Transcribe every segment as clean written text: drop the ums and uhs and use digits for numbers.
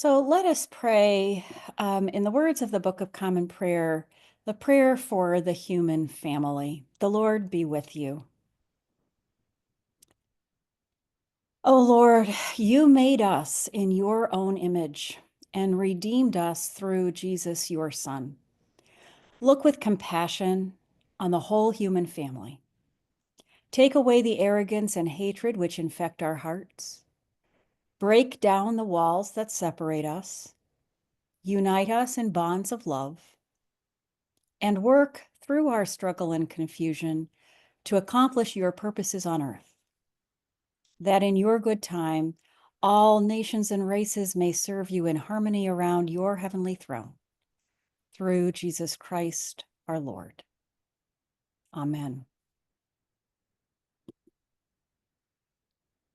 So let us pray in the words of the Book of Common Prayer, the prayer for the human family. The Lord be with you. O Lord, you made us in your own image and redeemed us through Jesus, your Son. Look with compassion on the whole human family. Take away the arrogance and hatred which infect our hearts. Break down the walls that separate us. Unite us in bonds of love. And work through our struggle and confusion to accomplish your purposes on earth, that in your good time, all nations and races may serve you in harmony around your heavenly throne. Through Jesus Christ, our Lord. Amen.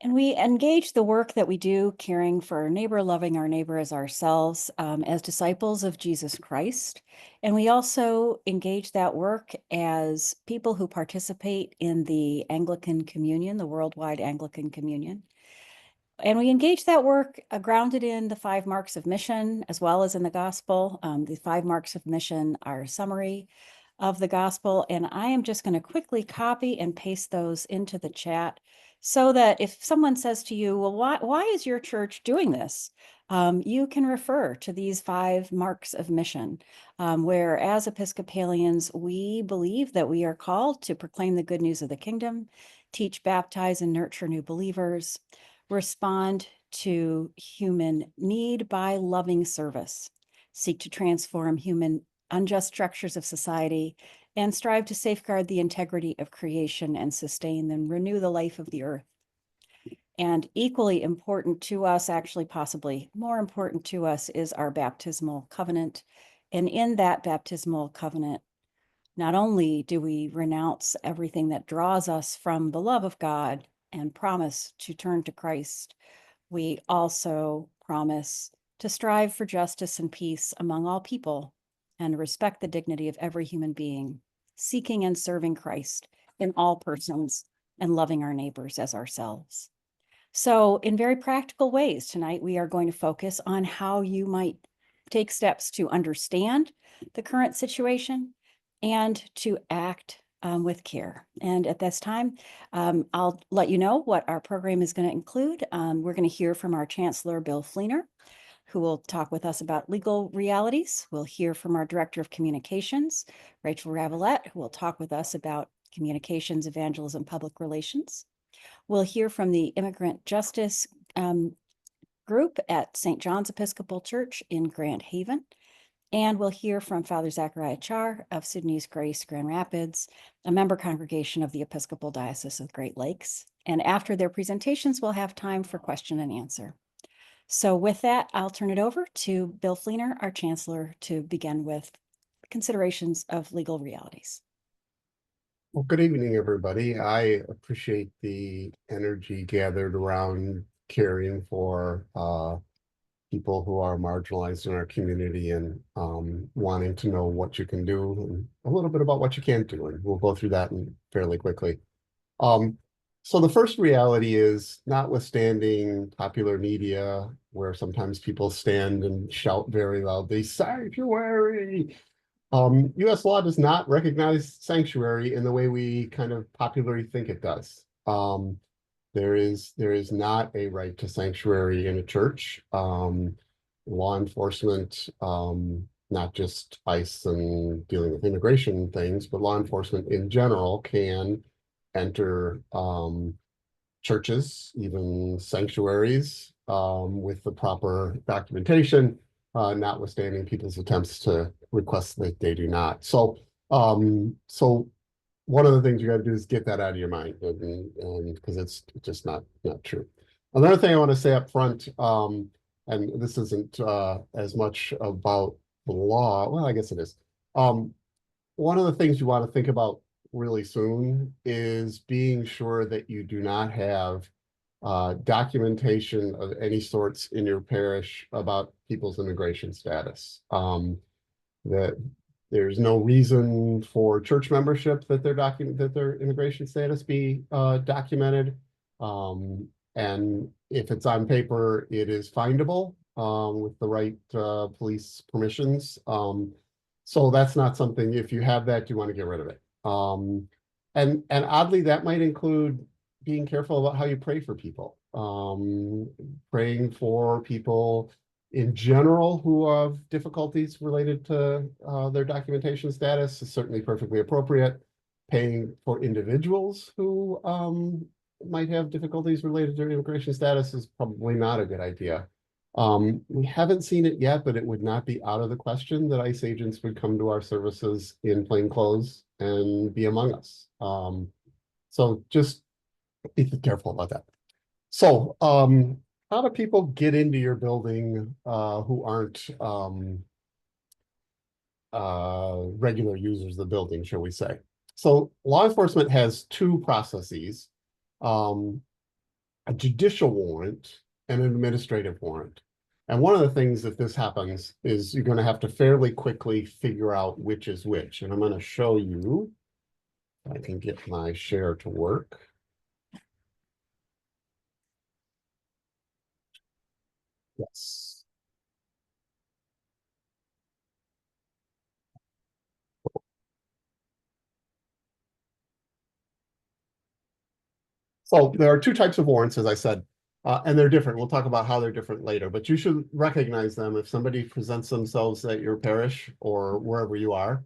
And we engage the work that we do, caring for our neighbor, loving our neighbor as ourselves, as disciples of Jesus Christ. And we also engage that work as people who participate in the Anglican Communion, the Worldwide Anglican Communion. And we engage that work grounded in the 5 marks of mission, as well as in the gospel. The 5 marks of mission are a summary of the gospel. And I am just going to quickly copy and paste those into the chat so that if someone says to you, well, why is your church doing this? You can refer to these 5 marks of mission, where as Episcopalians, we believe that we are called to proclaim the good news of the kingdom, teach, baptize, and nurture new believers, respond to human need by loving service, seek to transform human unjust structures of society, and strive to safeguard the integrity of creation and sustain and renew the life of the earth. And equally important to us, actually possibly more important to us, is our baptismal covenant. And in that baptismal covenant, not only do we renounce everything that draws us from the love of God and promise to turn to Christ, we also promise to strive for justice and peace among all people and respect the dignity of every human being, seeking and serving Christ in all persons and loving our neighbors as ourselves. So in very practical ways tonight, we are going to focus on how you might take steps to understand the current situation and to act with care. And at this time, I'll let you know what our program is going to include. We're going to hear from our Chancellor, Bill Fleener, who will talk with us about legal realities. We'll hear from our Director of Communications, Rachel Ravelette, who will talk with us about communications, evangelism, public relations. We'll hear from the Immigrant Justice group at St. John's Episcopal Church in Grand Haven. And we'll hear from Father Zachariah Char of Sudanese Grace, Grand Rapids, a member congregation of the Episcopal Diocese of Great Lakes. And after their presentations, we'll have time for question and answer. So with that, I'll turn it over to Bill Fleener, our Chancellor, to begin with considerations of legal realities. Well, good evening, everybody. I appreciate the energy gathered around caring for people who are marginalized in our community and wanting to know what you can do and a little bit about what you can't do. And we'll go through that fairly quickly. So the first reality is, notwithstanding popular media, where sometimes people stand and shout very loudly, "Sanctuary!" U.S. law does not recognize sanctuary in the way we kind of popularly think it does. There is not a right to sanctuary in a church. Law enforcement, not just ICE and dealing with immigration things, but law enforcement in general can enter churches, even sanctuaries, with the proper documentation, notwithstanding people's attempts to request that they do not. So one of the things you got to do is get that out of your mind, and because it's just not true. Another thing I want to say up front, and this isn't as much about the law. Well, I guess it is. One of the things you want to think about really soon is being sure that you do not have documentation of any sorts in your parish about people's immigration status. That there's no reason for church membership that their immigration status be documented. And if it's on paper, it is findable. with the right police permissions. So that's not something, if you have that, you want to get rid of it. And oddly, that might include being careful about how you pray for people. Praying for people in general who have difficulties related to their documentation status is certainly perfectly appropriate. Paying for individuals who might have difficulties related to immigration status is probably not a good idea. We haven't seen it yet, but it would not be out of the question that ICE agents would come to our services in plain clothes and be among us. So just be careful about that. So, how do people get into your building who aren't regular users of the building, shall we say? So law enforcement has two processes, a judicial warrant and an administrative warrant. And one of the things, if this happens, is you're going to have to fairly quickly figure out which is which. And I'm going to show you, if I can get my share to work. Yes. So there are two types of warrants, as I said, and they're different. We'll talk about how they're different later, but you should recognize them if somebody presents themselves at your parish or wherever you are.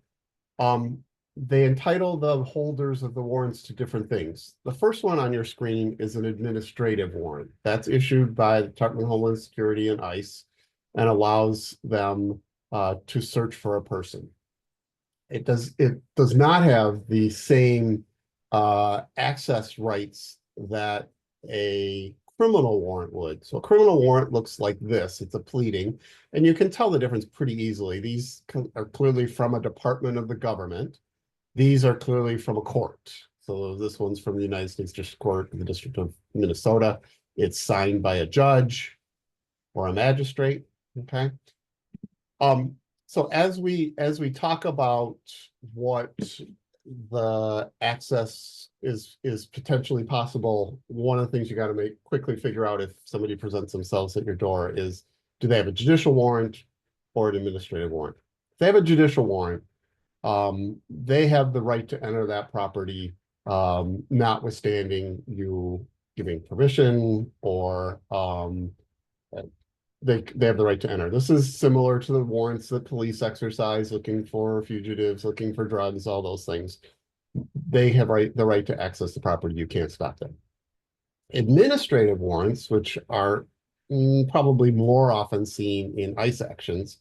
They entitle the holders of the warrants to different things. The first one on your screen is an administrative warrant. That's issued by the Department of Homeland Security and ICE and allows them to search for a person. It does not have the same access rights that a criminal warrant would. So a criminal warrant looks like this. It's a pleading, and you can tell the difference pretty easily. These are clearly from a department of the government. These are clearly from a court. So this one's from the United States District Court in the District of Minnesota. It's signed by a judge or a magistrate, okay? So as we talk about what the access is potentially possible, one of the things you got to quickly figure out if somebody presents themselves at your door is, do they have a judicial warrant or an administrative warrant? If they have a judicial warrant, they have the right to enter that property, notwithstanding you giving permission or they have the right to enter. This is similar to the warrants that police exercise, looking for fugitives, looking for drugs, all those things. They have the right to access the property. You can't stop them. Administrative warrants, which are probably more often seen in ICE actions,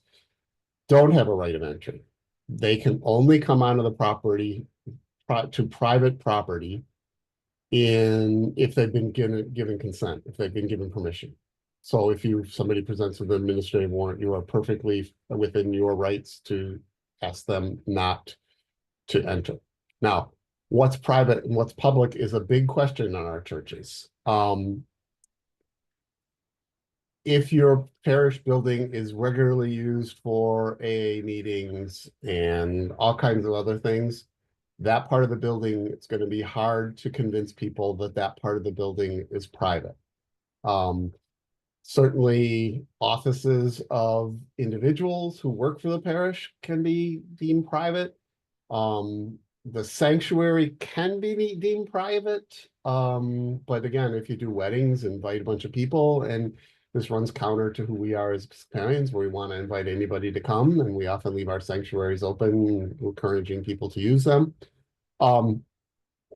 don't have a right of entry. They can only come onto the property to private property if they've been given consent, if they've been given permission. So if somebody presents with an administrative warrant, you are perfectly within your rights to ask them not to enter. Now, what's private and what's public is a big question in our churches. If your parish building is regularly used for AA meetings and all kinds of other things, that part of the building, it's going to be hard to convince people that that part of the building is private. Certainly, offices of individuals who work for the parish can be deemed private. The sanctuary can be deemed private. But again, if you do weddings, invite a bunch of people, and this runs counter to who we are as Episcopalians, where we want to invite anybody to come, and we often leave our sanctuaries open, encouraging people to use them.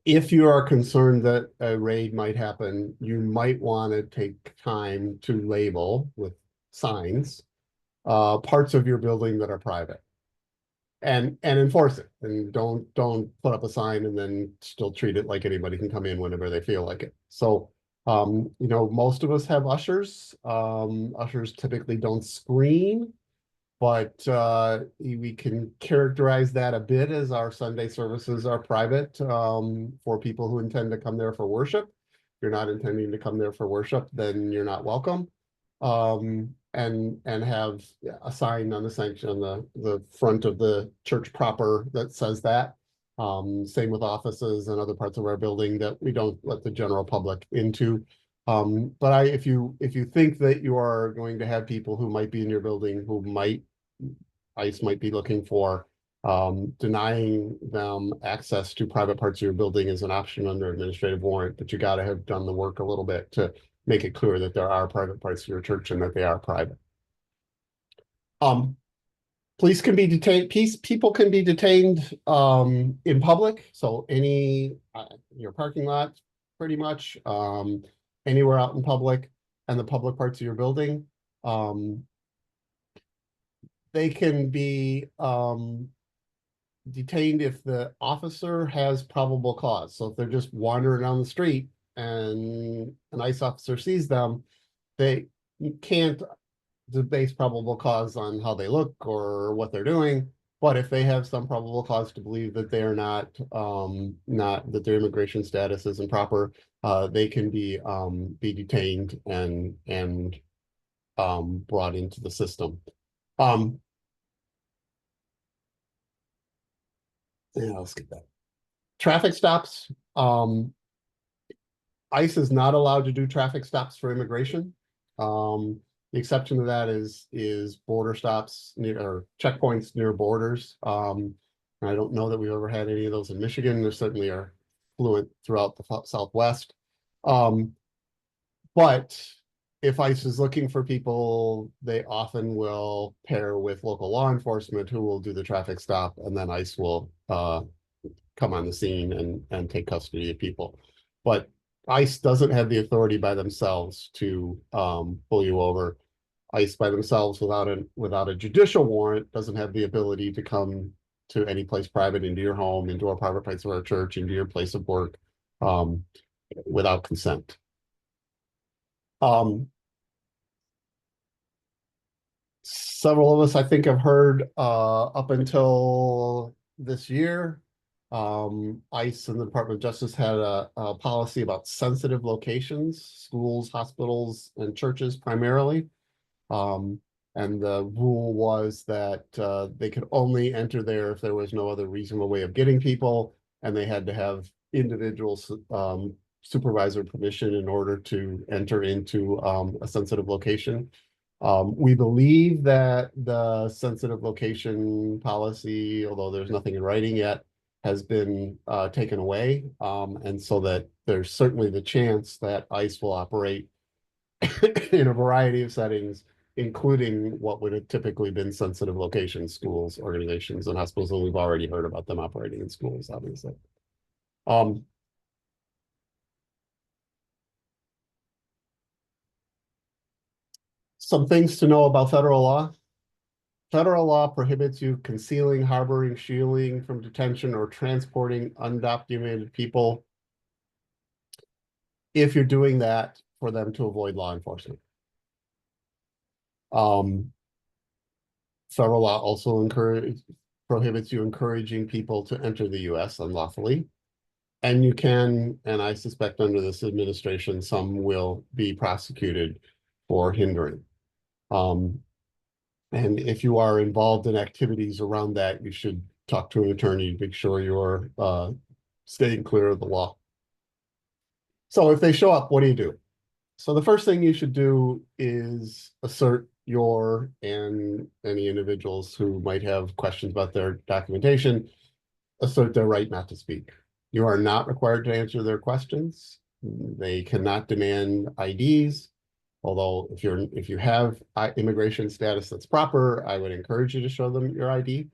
If you are concerned that a raid might happen, you might want to take time to label with signs parts of your building that are private and enforce it. And don't put up a sign and then still treat it like anybody can come in whenever they feel like it. So, most of us have ushers. Ushers typically don't screen, but we can characterize that a bit as our Sunday services are private for people who intend to come there for worship. If you're not intending to come there for worship, then you're not welcome. And have a sign on the sanction on the front of the church proper that says that. Same with offices and other parts of our building that we don't let the general public into. But if you think that you are going to have people who might be in your building who ICE might be looking for, denying them access to private parts of your building is an option under administrative warrant, but you got to have done the work a little bit to make it clear that there are private parts of your church and that they are private. Police can be detained, people can be detained in public, so any your parking lot, pretty much, anywhere out in public and the public parts of your building. They can be detained if the officer has probable cause. So if they're just wandering down the street and an ICE officer sees them, they can't base probable cause on how they look or what they're doing. But if they have some probable cause to believe that they are not that their immigration status isn't proper, they can be detained and brought into the system. Yeah, let's get that. Traffic stops. ICE is not allowed to do traffic stops for immigration. The exception to that is border stops near or checkpoints near borders. And I don't know that we've ever had any of those in Michigan. There certainly are fluent throughout the Southwest. But if ICE is looking for people, they often will pair with local law enforcement who will do the traffic stop, and then ICE will come on the scene and take custody of people. But ICE doesn't have the authority by themselves to pull you over. ICE by themselves without a judicial warrant doesn't have the ability to come to any place private, into your home, into a private place of our church, into your place of work, without consent. Several of us, I think, have heard up until this year, ICE and the Department of Justice had a policy about sensitive locations, schools, hospitals, and churches primarily. And the rule was that they could only enter there if there was no other reasonable way of getting people, and they had to have individual supervisor permission in order to enter into a sensitive location. We believe that the sensitive location policy, although there's nothing in writing yet, has been taken away. And so that there's certainly the chance that ICE will operate in a variety of settings, including what would have typically been sensitive locations, schools, organizations, and hospitals. And we've already heard about them operating in schools, obviously. Some things to know about federal law. Federal law prohibits you concealing, harboring, shielding from detention, or transporting undocumented people if you're doing that for them to avoid law enforcement. Federal law also prohibits you encouraging people to enter the U.S. unlawfully. And you can, and I suspect under this administration, some will be prosecuted for hindering. And if you are involved in activities around that, you should talk to an attorney to make sure you're staying clear of the law. So if they show up, what do you do? So the first thing you should do is assert your and any individuals who might have questions about their documentation, assert their right not to speak. You are not required to answer their questions. They cannot demand IDs. Although if you have immigration status that's proper, I would encourage you to show them your ID.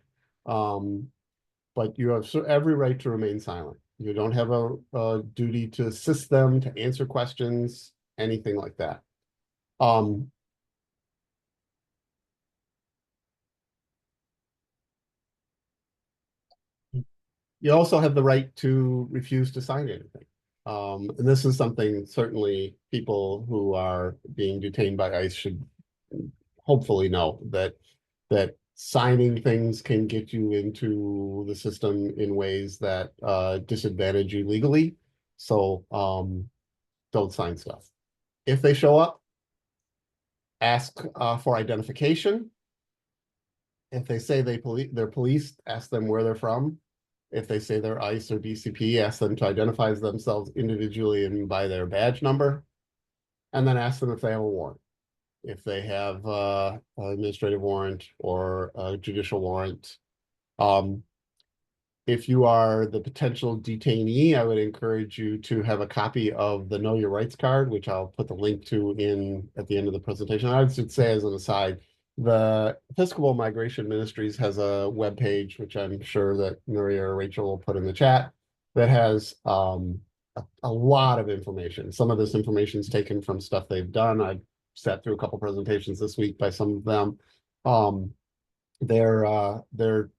But you have every right to remain silent. You don't have a duty to assist them, to answer questions, anything like that. You also have the right to refuse to sign anything. And this is something certainly people who are being detained by ICE should hopefully know that signing things can get you into the system in ways that disadvantage you legally. So don't sign stuff. If they show up, ask for identification. If they say they're police, ask them where they're from. If they say they're ICE or DCP, ask them to identify themselves individually and by their badge number. and then ask them if they have a warrant. If they have an administrative warrant or a judicial warrant. Um, if you are the potential detainee, I would encourage you to have a copy of the Know Your Rights card, which I'll put the link to in at the end of the presentation. I should say as an aside, the Episcopal Migration Ministries has a webpage, which I'm sure that Maria or Rachel will put in the chat, that has a lot of information. Some of this information is taken from stuff they've done. I've sat through a couple presentations this week by some of them. Um, they're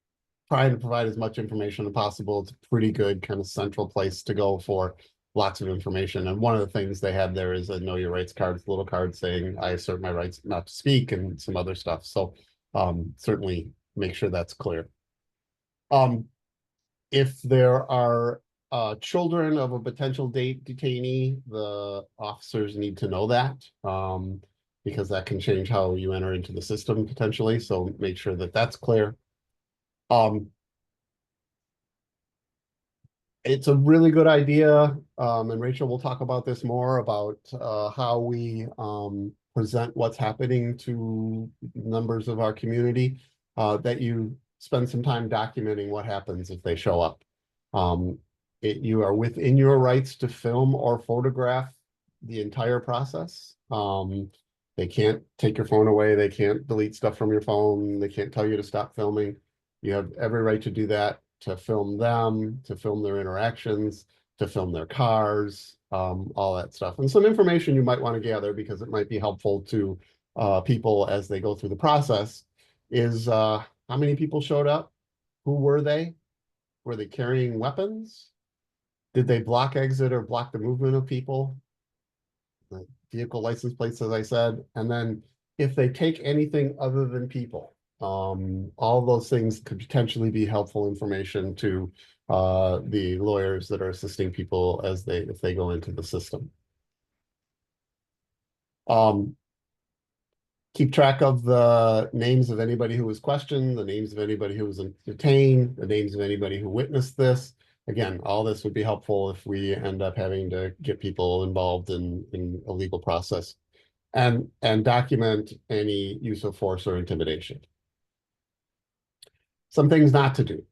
trying to provide as much information as possible. It's a pretty good kind of central place to go for lots of information. And one of the things they have there is a Know Your Rights card, it's a little card saying, I assert my rights not to speak, and some other stuff. So certainly make sure that's clear. If there are children of a potential detainee, the officers need to know that because that can change how you enter into the system potentially. So make sure that that's clear. It's a really good idea, and Rachel will talk about this more about how we present what's happening to members of our community, that you spend some time documenting what happens if they show up. You are within your rights to film or photograph the entire process. They can't take your phone away. They can't delete stuff from your phone. They can't tell you to stop filming. You have every right to do that, to film them, to film their interactions, to film their cars, all that stuff. And some information you might want to gather because it might be helpful to people as they go through the process is how many people showed up? Who were they? Were they carrying weapons? Did they block exit or block the movement of people? The vehicle license plates, as I said. And then if they take anything other than people, all those things could potentially be helpful information to the lawyers that are assisting people as if they go into the system. Keep track of the names of anybody who was questioned, the names of anybody who was detained, the names of anybody who witnessed this. Again, all this would be helpful if we end up having to get people involved in a legal process, and document any use of force or intimidation. Some things not to do.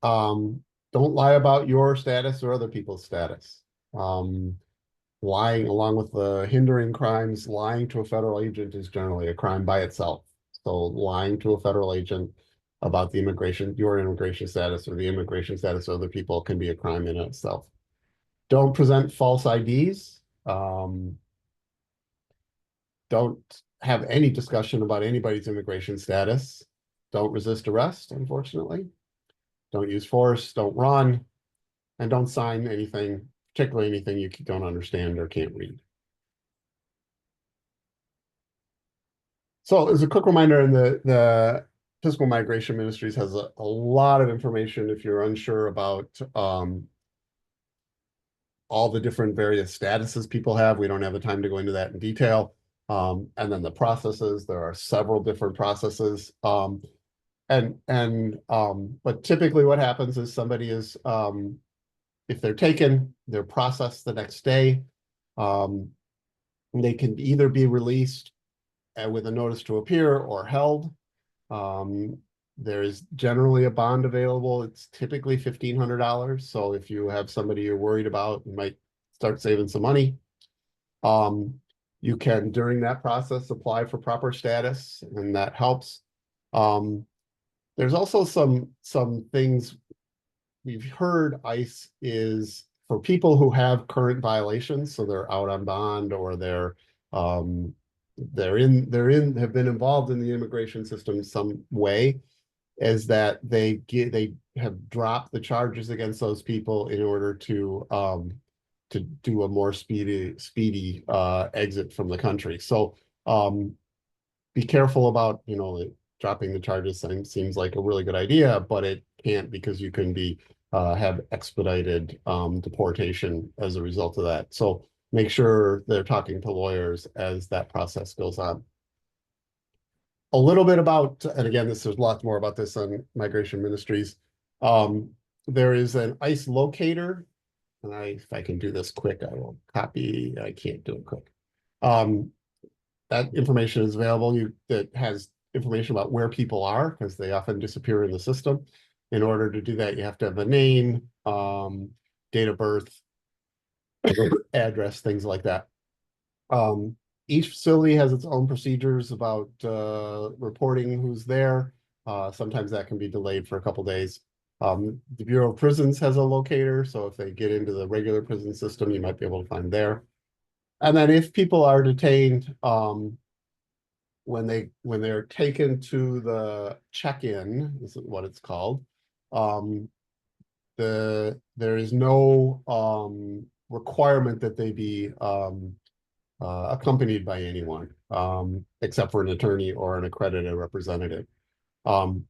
Don't lie about your status or other people's status. Lying, along with the hindering crimes, lying to a federal agent is generally a crime by itself. So lying to a federal agent about your immigration status or the immigration status of other people can be a crime in itself. Don't present false IDs. Don't have any discussion about anybody's immigration status. Don't resist arrest, unfortunately. Don't use force, don't run, and don't sign anything, particularly anything you don't understand or can't read. So as a quick reminder, the Fiscal Migration Ministries has a lot of information if you're unsure about all the different various statuses people have. We don't have the time to go into that in detail. And then the processes, there are several different processes. But typically what happens is somebody is, if they're taken, they're processed the next day. They can either be released with a notice to appear or held. There's generally a bond available. It's typically $1,500. So if you have somebody you're worried about, you might start saving some money. You can, during that process, apply for proper status, and that helps. There's also some things we've heard. ICE is for people who have current violations, so they're out on bond or have been involved in the immigration system some way, is that they have dropped the charges against those people in order to do a more speedy exit from the country. So be careful about, dropping the charges. Seems like a really good idea, but it can't, because you can have expedited deportation as a result of that. So make sure they're talking to lawyers as that process goes on. A little bit about, and again, there's lots more about this on Migration Ministries. There is an ICE locator, and if I can do this quick, I will copy. I can't do it quick. Um, that information is available. That has information about where people are because they often disappear in the system. In order to do that, you have to have a name, date of birth, address, things like that. Um, each facility has its own procedures about reporting who's there. Sometimes that can be delayed for a couple days. The Bureau of Prisons has a locator, so if they get into the regular prison system, you might be able to find there. And then if people are detained, when they're taken to the check-in, is what it's called, um, there is no requirement that they be accompanied by anyone, except for an attorney or an accredited representative. Um,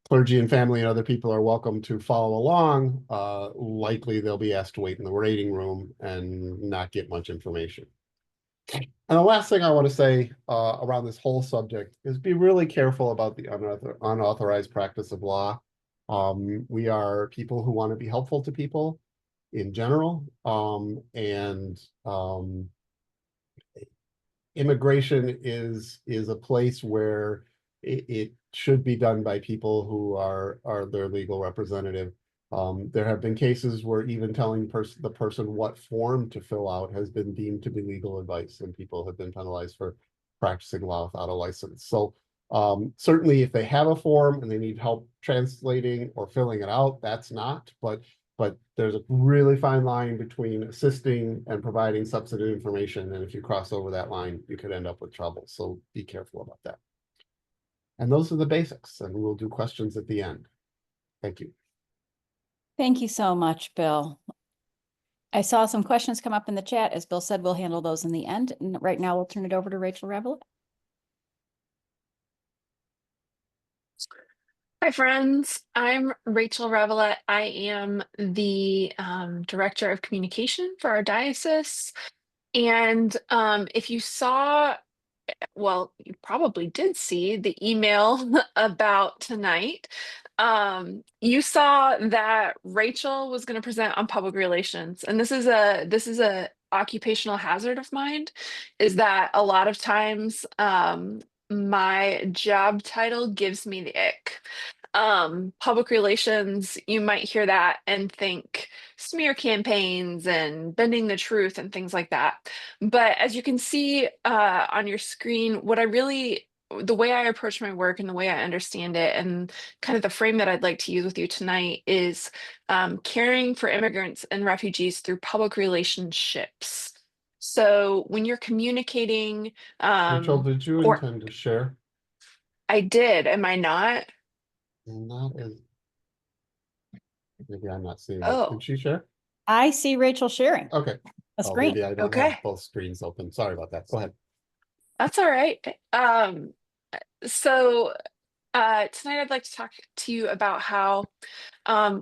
Clergy and family and other people are welcome to follow along. Likely they'll be asked to wait in the waiting room and not get much information. And the last thing I want to say around this whole subject is be really careful about the unauthorized practice of law. We are people who want to be helpful to people in general, and immigration is a place where it should be done by people who are their legal representative. There have been cases where even telling the person what form to fill out has been deemed to be legal advice, and people have been penalized for practicing law without a license. So certainly, if they have a form and they need help translating or filling it out, that's not. But there's a really fine line between assisting and providing substantive information. And if you cross over that line, you could end up with trouble. So be careful about that. And those are the basics, and we'll do questions at the end. Thank you. Thank you so much, Bill. I saw some questions come up in the chat. As Bill said, we'll handle those in the end. And right now we'll turn it over to Rachel Revel. Hi, friends. I'm Rachel Revelette. I am the Director of Communication for our diocese. And if you saw, well, you probably did see the email about tonight. You saw that Rachel was going to present on public relations, and this is a occupational hazard of mine, is that a lot of times my job title gives me the ick. Public relations, you might hear that and think smear campaigns and bending the truth and things like that. But as you can see on your screen, the way I approach my work and the way I understand it, and kind of the frame that I'd like to use with you tonight, is caring for immigrants and refugees through public relationships. So when you're communicating, Rachel, did you or intend to share? I did, am I not? And that is, maybe I'm not seeing it. Did Oh, she share? I see Rachel sharing Okay. a Oh, screen. maybe I don't have okay. both screens open. Sorry about that. Go ahead. That's all right. So tonight I'd like to talk to you about how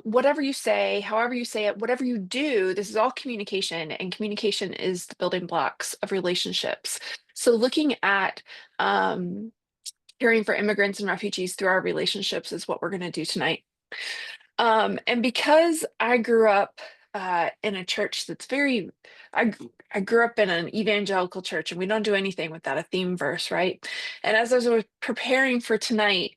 whatever you say, however you say it, whatever you do, this is all communication, and communication is the building blocks of relationships. So looking at caring for immigrants and refugees through our relationships is what we're going to do tonight. And because I grew up in a church that's I grew up in an evangelical church, and we don't do anything without a theme verse, right? And as I was preparing for tonight,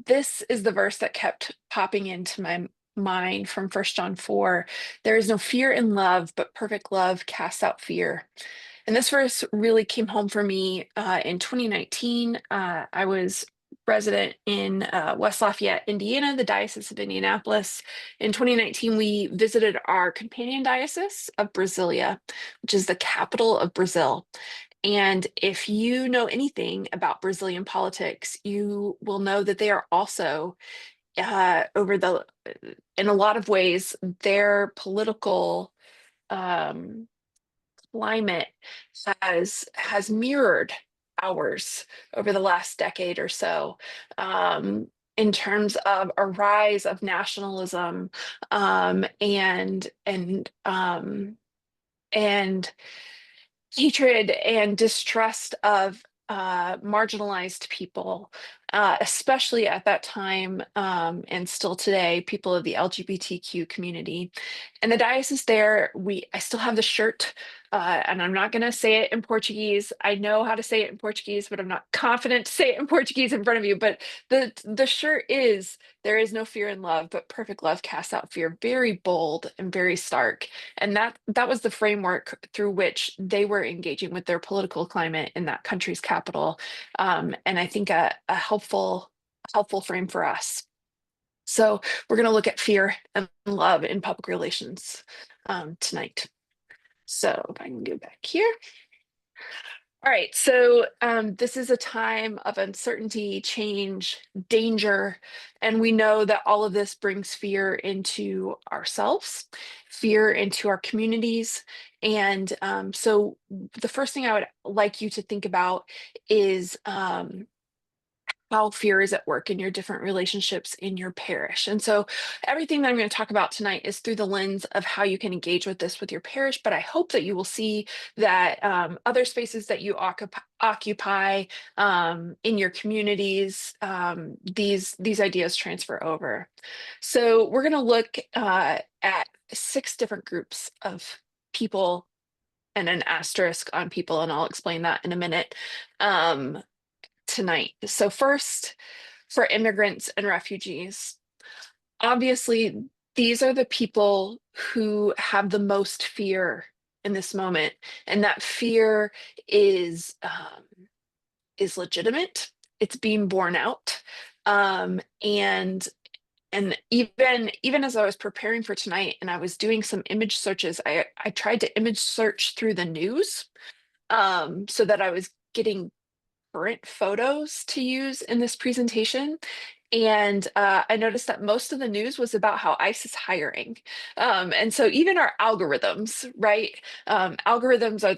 this is the verse that kept popping into my mind from 1 John 4. There is no fear in love, but perfect love casts out fear. And this verse really came home for me in 2019. I was resident in West Lafayette, Indiana, the Diocese of Indianapolis. In 2019, we visited our companion diocese of Brasilia, which is the capital of Brazil. And if you know anything about Brazilian politics, you will know that they are also in a lot of ways, their political um, climate has mirrored ours over the last decade or so, in terms of a rise of nationalism, and hatred and distrust of marginalized people, especially at that time, and still today, people of the LGBTQ community. And the diocese there, I still have the shirt, and I'm not going to say it in Portuguese. I know how to say it in Portuguese, but I'm not confident to say it in Portuguese in front of you. But the shirt is, "There is no fear in love, but perfect love casts out fear." Very bold and very stark. And that was the framework through which they were engaging with their political climate in that country's capital. And I think a helpful frame for us. So we're going to look at fear and love in public relations tonight. So if I can go back here. All right, so this is a time of uncertainty, change, danger, and we know that all of this brings fear into ourselves, fear into our communities. And so the first thing I would like you to think about is how fear is at work in your different relationships in your parish. And so everything that I'm going to talk about tonight is through the lens of how you can engage with this with your parish, but I hope that you will see that other spaces that you occupy in your communities, these ideas transfer over. So we're going to look at 6 different groups of people and an asterisk on people, and I'll explain that in a minute. Tonight. So first, for immigrants and refugees, obviously, these are the people who have the most fear in this moment, and that fear is legitimate. It's being borne out, and even as I was preparing for tonight, and I was doing some image searches, I tried to image search through the news, so that I was getting current photos to use in this presentation. And I noticed that most of the news was about how ICE is hiring. And so even our algorithms, right? Algorithms are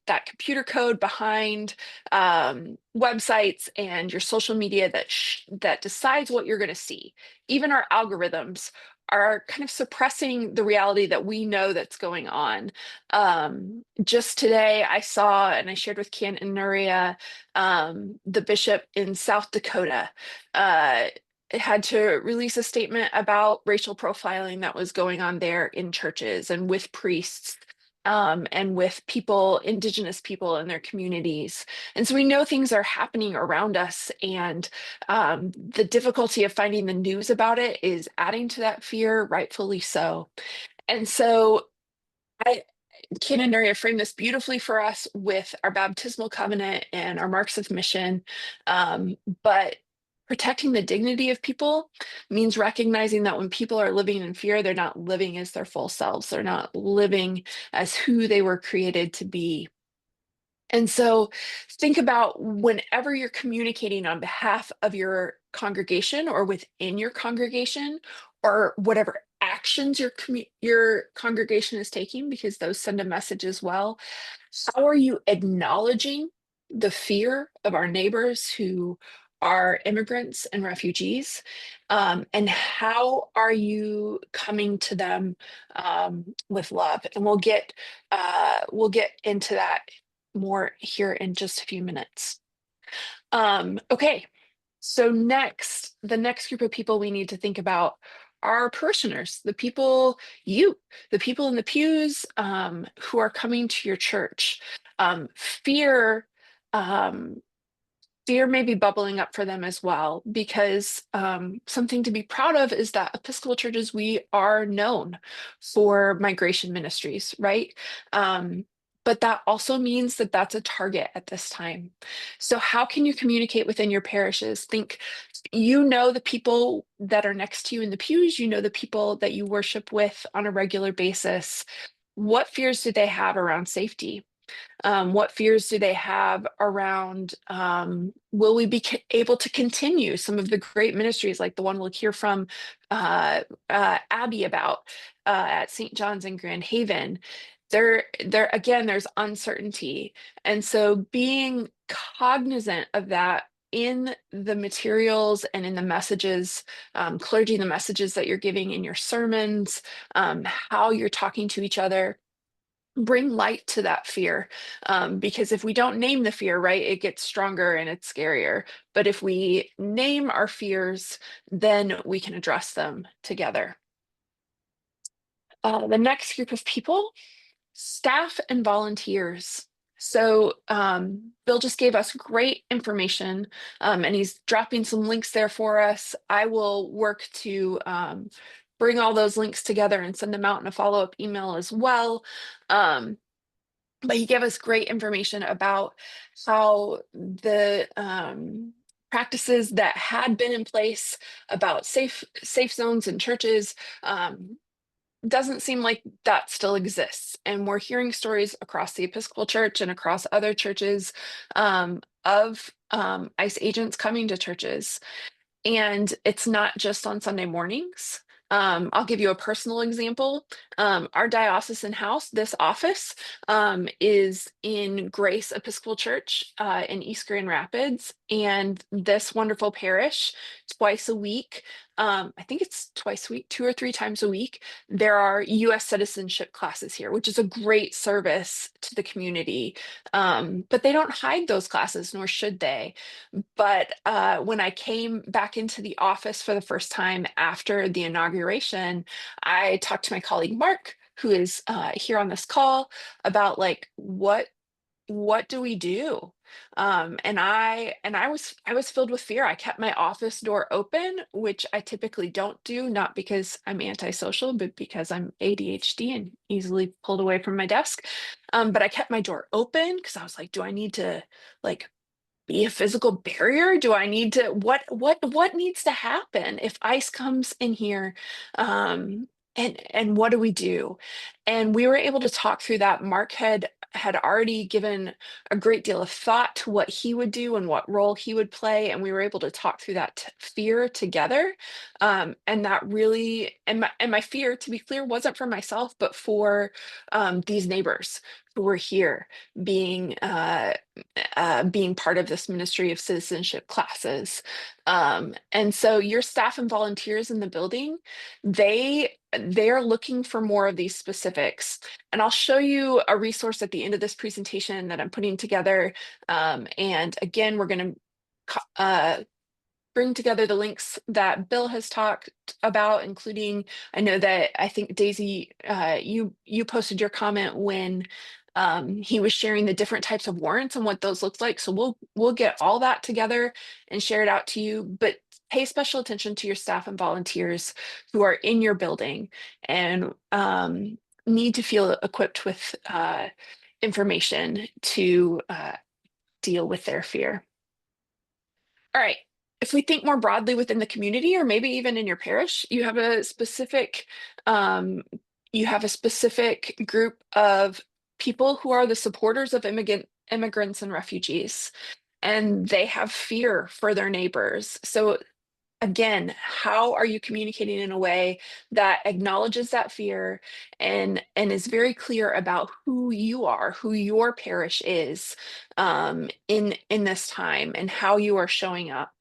that computer code behind websites and your social media that decides what you're going to see. Even our algorithms are kind of suppressing the reality that we know that's going on. Just today, I saw, and I shared with Ken and Nuria, the bishop in South Dakota had to release a statement about racial profiling that was going on there in churches and with priests. And with indigenous people in their communities. And so we know things are happening around us, and the difficulty of finding the news about it is adding to that fear, rightfully so. And so Ken and Nuria framed this beautifully for us with our baptismal covenant and our marks of mission. But protecting the dignity of people means recognizing that when people are living in fear, they're not living as their full selves. They're not living as who they were created to be. And so think about whenever you're communicating on behalf of your congregation or within your congregation, or whatever actions your congregation is taking, because those send a message as well. How are you acknowledging the fear of our neighbors who are immigrants and refugees? And how are you coming to them with love? And we'll get into that more here in just a few minutes. Okay, so the next group of people we need to think about are parishioners, the people in the pews, who are coming to your church. Fear, fear may be bubbling up for them as well, because something to be proud of is that Episcopal churches, we are known for migration ministries, right? But that also means that that's a target at this time. So how can you communicate within your parishes? Think, the people that are next to you in the pews, the people that you worship with on a regular basis. What fears do they have around safety? What fears do they have around, will we be able to continue some of the great ministries like the one we'll hear from Abby about at St. John's in Grand Haven? There again, there's uncertainty. And so being cognizant of that in the materials and in the messages, clergy, the messages that you're giving in your sermons, how you're talking to each other, bring light to that fear. Because if we don't name the fear, right, it gets stronger and it's scarier. But if we name our fears, then we can address them together. The next group of people, staff and volunteers. So Bill just gave us great information, and he's dropping some links there for us. I will work to bring all those links together and send them out in a follow-up email as well. But he gave us great information about how the practices that had been in place about safe zones in churches, doesn't seem like that still exists. And we're hearing stories across the Episcopal Church and across other churches, of ICE agents coming to churches. And it's not just on Sunday mornings. I'll give you a personal example. Our diocesan house, this office, is in Grace Episcopal Church in East Grand Rapids. And this wonderful parish, twice a week, I think it's twice a week, 2 or 3 times a week, there are US citizenship classes here, which is a great service to the community. But they don't hide those classes, nor should they. But when I came back into the office for the first time after the inauguration, I talked to my colleague Mark, who is here on this call, about like what do we do? And I was filled with fear. I kept my office door open, which I typically don't do, not because I'm antisocial, but because I'm ADHD and easily pulled away from my desk. But I kept my door open because I was like, do I need to like be a physical barrier? Do I need to what needs to happen if ICE comes in here? And what do we do? And we were able to talk through that. Mark had already given a great deal of thought to what he would do and what role he would play, and we were able to talk through that fear together. And that really, and my fear, to be clear, wasn't for myself, but for these neighbors who were here being being part of this ministry of citizenship classes. And so your staff and volunteers in the building, they are looking for more of these specifics. And I'll show you a resource at the end of this presentation that I'm putting together. And again, we're going to bring together the links that Bill has talked about, including, I know that I think Daisy, you posted your comment when he was sharing the different types of warrants and what those look like. So we'll get all that together and share it out to you. But pay special attention to your staff and volunteers who are in your building and need to feel equipped with information to deal with their fear. All right. If we think more broadly within the community, or maybe even in your parish, you have a specific group of people who are the supporters of immigrants and refugees, and they have fear for their neighbors. So again, how are you communicating in a way that acknowledges that fear and is very clear about who you are, who your parish is, in this time, and how you are showing up?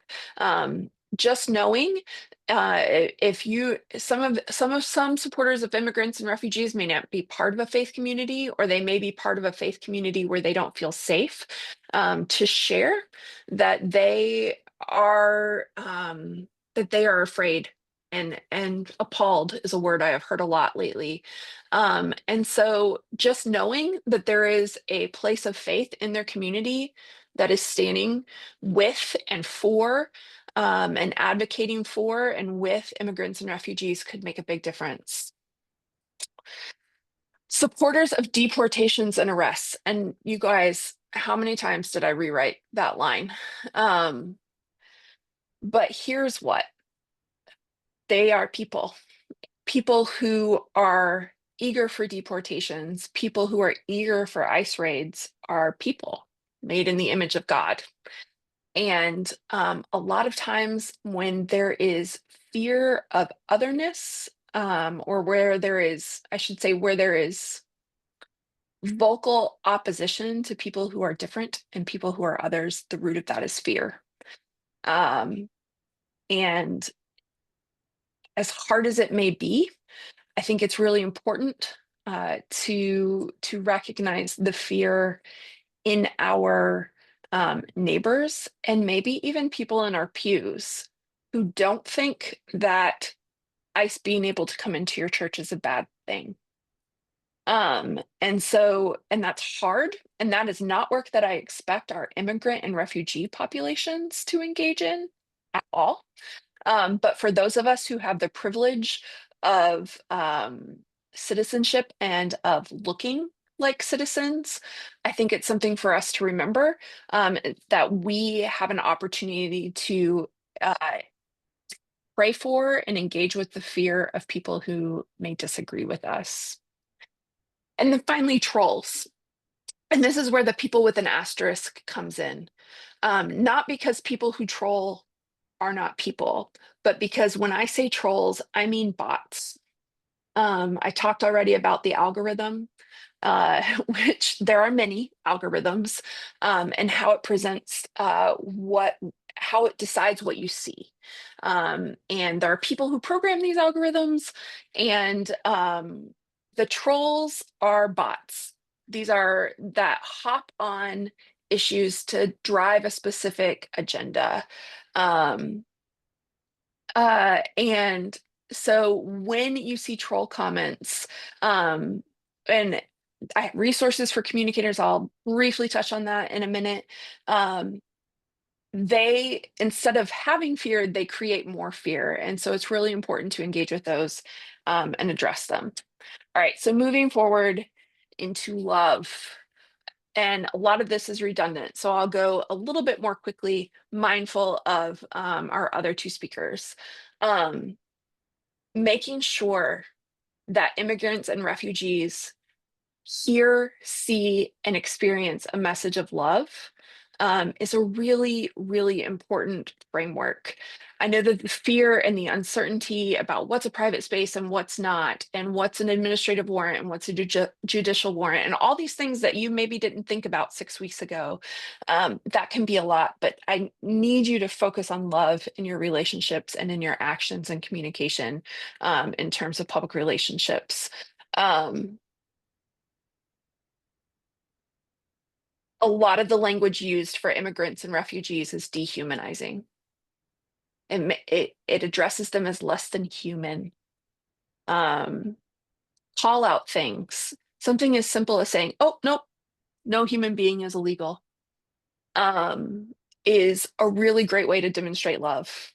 Just knowing, if you some supporters of immigrants and refugees may not be part of a faith community, or they may be part of a faith community where they don't feel safe to share that they are afraid, and appalled is a word I have heard a lot lately. And so just knowing that there is a place of faith in their community that is standing with and for and advocating for and with immigrants and refugees could make a big difference. Supporters of deportations and arrests. And you guys, how many times did I rewrite that line? But here's what. They are people who are eager for deportations, people who are eager for ICE raids are people made in the image of God. And a lot of times when there is fear of otherness, or where there is, I should say, where there is vocal opposition to people who are different and people who are others, the root of that is fear. And as hard as it may be, I think it's really important to recognize the fear in our neighbors and maybe even people in our pews who don't think that ICE being able to come into your church is a bad thing. And that's hard, and that is not work that I expect our immigrant and refugee populations to engage in at all. But for those of us who have the privilege of citizenship and of looking like citizens, I think it's something for us to remember, that we have an opportunity to uh, pray for and engage with the fear of people who may disagree with us. And then finally, trolls. And this is where the people with an asterisk comes in. Not because people who troll are not people, but because when I say trolls, I mean bots. I talked already about the algorithm, which there are many algorithms, and how it presents how it decides what you see. And there are people who program these algorithms, and the trolls are bots. These are that hop on issues to drive a specific agenda. Um, and so when you see troll comments, and I have resources for communicators, I'll briefly touch on that in a minute. They, instead of having fear, they create more fear. And so it's really important to engage with those and address them. All right, so moving forward into love. And a lot of this is redundant, so I'll go a little bit more quickly, mindful of our other two speakers. Um, Making sure that immigrants and refugees hear, see, and experience a message of love is a really, really important framework. I know that the fear and the uncertainty about what's a private space and what's not, and what's an administrative warrant and what's a judicial warrant, and all these things that you maybe didn't think about 6 weeks ago, that can be a lot, but I need you to focus on love in your relationships and in your actions and communication in terms of public relationships. Um, a lot of the language used for immigrants and refugees is dehumanizing. It addresses them as less than human. Um, Call out things. Something as simple as saying, "Oh, nope, no human being is illegal," um, is a really great way to demonstrate love.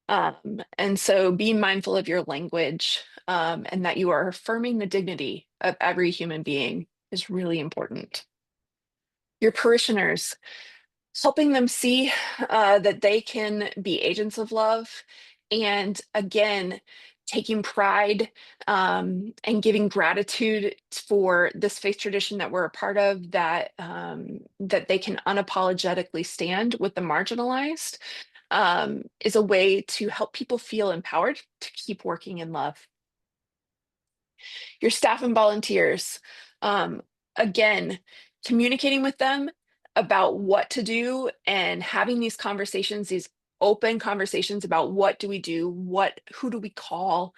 And so being mindful of your language, and that you are affirming the dignity of every human being is really important. Your parishioners, helping them see that they can be agents of love, and again taking pride and giving gratitude for this faith tradition that we're a part of, that that they can unapologetically stand with the marginalized, is a way to help people feel empowered to keep working in love. Your staff and volunteers, um, again, communicating with them about what to do and having these conversations, these open conversations about what do we do, who do we call,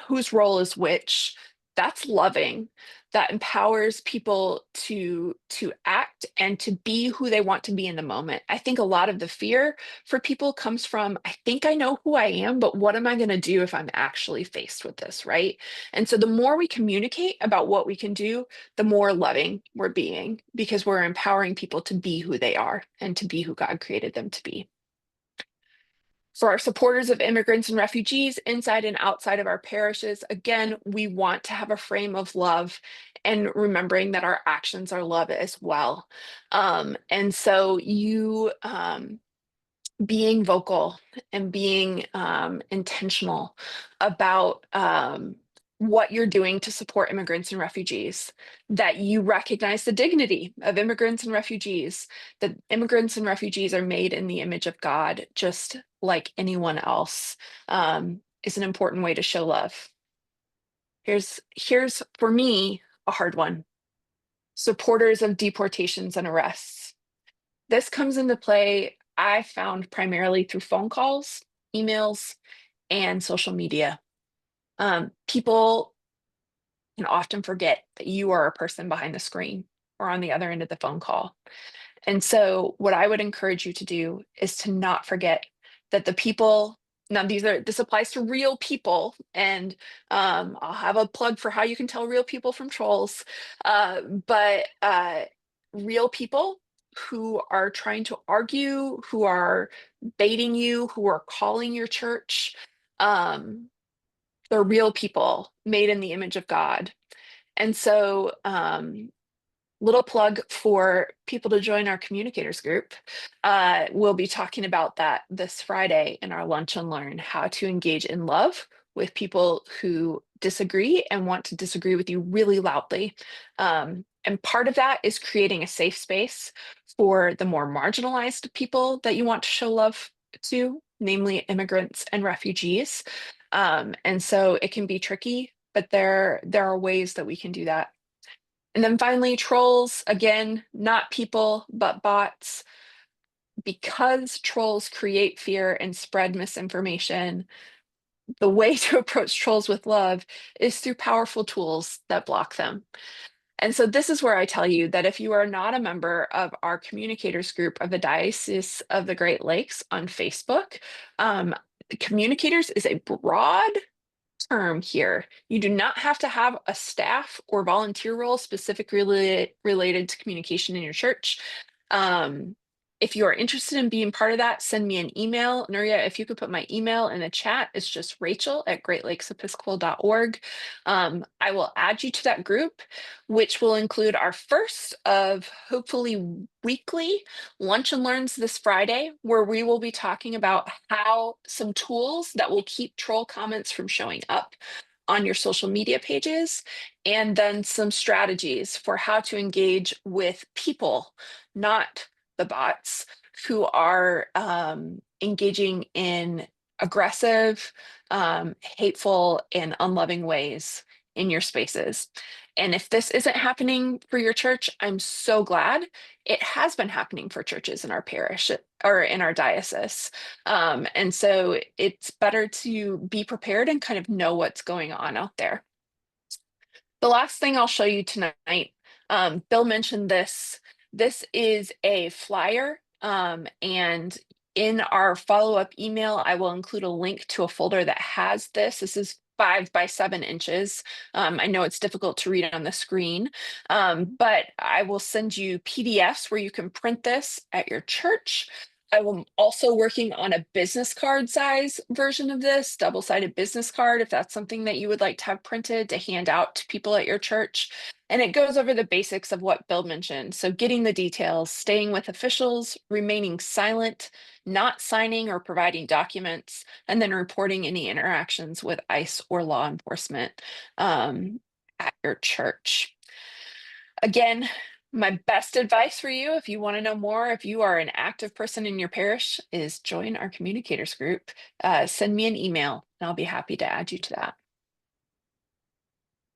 whose role is which. That's loving. That empowers people to act and to be who they want to be in the moment. I think a lot of the fear for people comes from, I think I know who I am, but what am I going to do if I'm actually faced with this, right? And so the more we communicate about what we can do, the more loving we're being, because we're empowering people to be who they are and to be who God created them to be. For our supporters of immigrants and refugees inside and outside of our parishes, again, we want to have a frame of love and remembering that our actions are love as well. And so you being vocal and being intentional about what you're doing to support immigrants and refugees, that you recognize the dignity of immigrants and refugees, that immigrants and refugees are made in the image of God, just like anyone else, is an important way to show love. Here's for me a hard one. Supporters of deportations and arrests. This comes into play, I found, primarily through phone calls, emails, and social media. People can often forget that you are a person behind the screen or on the other end of the phone call. And so, what I would encourage you to do is to not forget that the people, now this applies to real people, and I'll have a plug for how you can tell real people from trolls, but real people who are trying to argue, who are baiting you, who are calling your church, um, they're real people made in the image of God. And so, little plug for people to join our communicators group. We'll be talking about that this Friday in our Lunch and Learn, how to engage in love with people who disagree and want to disagree with you really loudly. And part of that is creating a safe space for the more marginalized people that you want to show love to, namely immigrants and refugees. And so it can be tricky, but there are ways that we can do that. And then finally, trolls, again, not people, but bots. Because trolls create fear and spread misinformation, the way to approach trolls with love is through powerful tools that block them. And so this is where I tell you that if you are not a member of our communicators group of the Diocese of the Great Lakes on Facebook, um, communicators is a broad term here. You do not have to have a staff or volunteer role specifically related to communication in your church. Um, if you are interested in being part of that, send me an email. Nuria, if you could put my email in the chat, it's just rachel@greatlakesepiscopal.org. I will add you to that group, which will include our first of hopefully weekly lunch and learns this Friday, where we will be talking about how some tools that will keep troll comments from showing up on your social media pages, and then some strategies for how to engage with people, not the bots, who are engaging in aggressive, hateful, and unloving ways in your spaces. And if this isn't happening for your church, I'm so glad. It has been happening for churches in our parish or in our diocese. And so it's better to be prepared and kind of know what's going on out there. The last thing I'll show you tonight, Bill mentioned this. This is a flyer, and in our follow-up email, I will include a link to a folder that has this. This is 5 by 7 inches. I know it's difficult to read on the screen, but I will send you PDFs where you can print this at your church. I am also working on a business card size version of this, double-sided business card, if that's something that you would like to have printed to hand out to people at your church. And it goes over the basics of what Bill mentioned. So getting the details, staying with officials, remaining silent, not signing or providing documents, and then reporting any interactions with ICE or law enforcement at your church. Again, my best advice for you, if you want to know more, if you are an active person in your parish, is join our communicators group. Send me an email and I'll be happy to add you to that.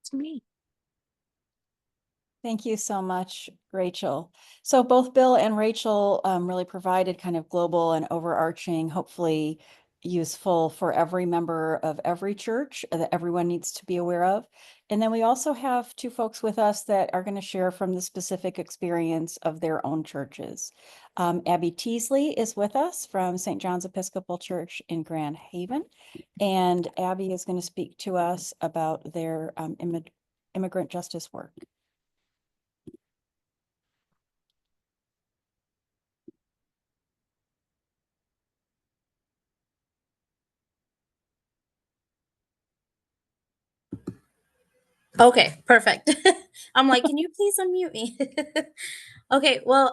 It's me. Thank you so much, Rachel. So both Bill and Rachel really provided kind of global and overarching, hopefully useful for every member of every church that everyone needs to be aware of. And then we also have two folks with us that are going to share from the specific experience of their own churches. Abby Teasley is with us from St. John's Episcopal Church in Grand Haven. And Abby is going to speak to us about their immigrant justice work. Okay, perfect. I'm like, can you please unmute me? Okay, well,